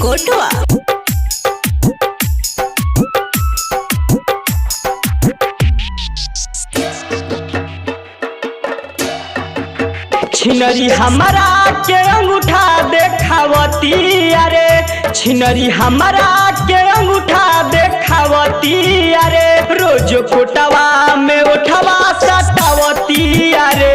कोटवा। छिनरी हमारा के अंगूठा देखावती अरे छिनरी हमारा के अंगूठा देखावती अरे रोज कोटवा में उठवा सटावती अरे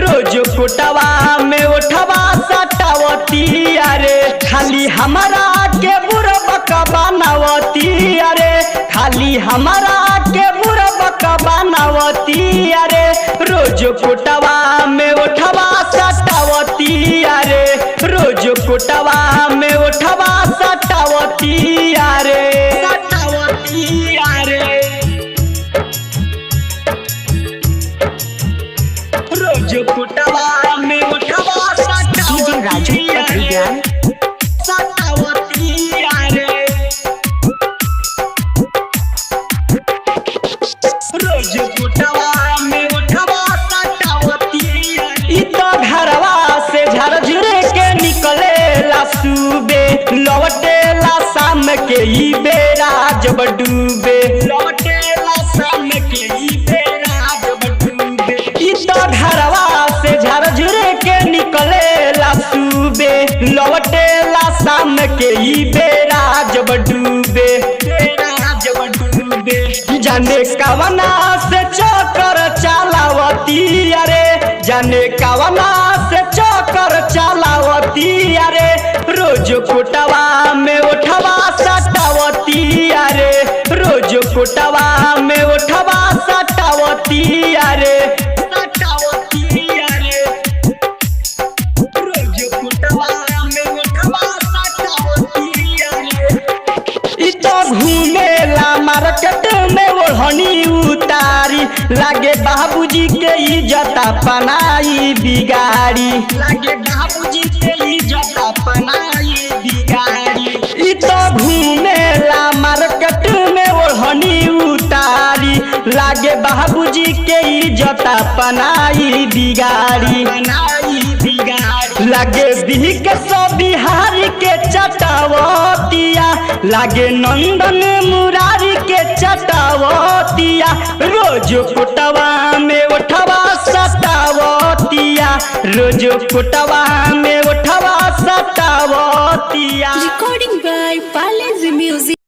रोज कोटवा में उठवा सटावती अरे खाली हमारा के बुरबक बनावती अरे खाली हमारा के बुरबक बनावती अरे रोज कोटवा में उठवा सटावती अरे रोज कोटवा में उठवा सटावती अरे सटावती अरे रोज कोटवा में उठवा सटावती अरे सटावती अरे रोज कोटवा में उठवा सटावती अरे तो घरवा से झरझुरे के निकले ला सुबे लौटे ला शाम के ई बेरा जब डूबे लौटे ला शाम के ई बेरा जब डूबे ई तो घरवा से झरझुरे के निकले ला सुबे लौटे ला शाम के ई बेरा जब डूबे बेरा जब डूबे जाने कवना से चक्कर चलावती अरे जाने कवना से चक्कर चलावती अरे रोज कोटवा में उठवा सटावती अरे रोज कोटवा में उठवा सटावती अरे सटावती अरे रोज कोटवा में उठवा सटावती अरे ई तो घूमेला मार्केट में ओढ़नी उतारी लागे बाबूजी के इज्जत अपनाई बिगाड़ी लागे बाबूजी के इज्जत अपनाई बिगाड़ी ई तो घूमेला मार्केट में ओढ़नी उतारी लागे बाबूजी के इज्जत अपनाई बिगाड़ी बनाई बिगाड़ी लागे बिह के सब बिहारी के चटावतिया लागे नंदन मुरारी के चटावतिया रोज कोटवा में उठवा सटावतिया रोज कोटवा में उठवा सटावतिया। Recording by Palace Music।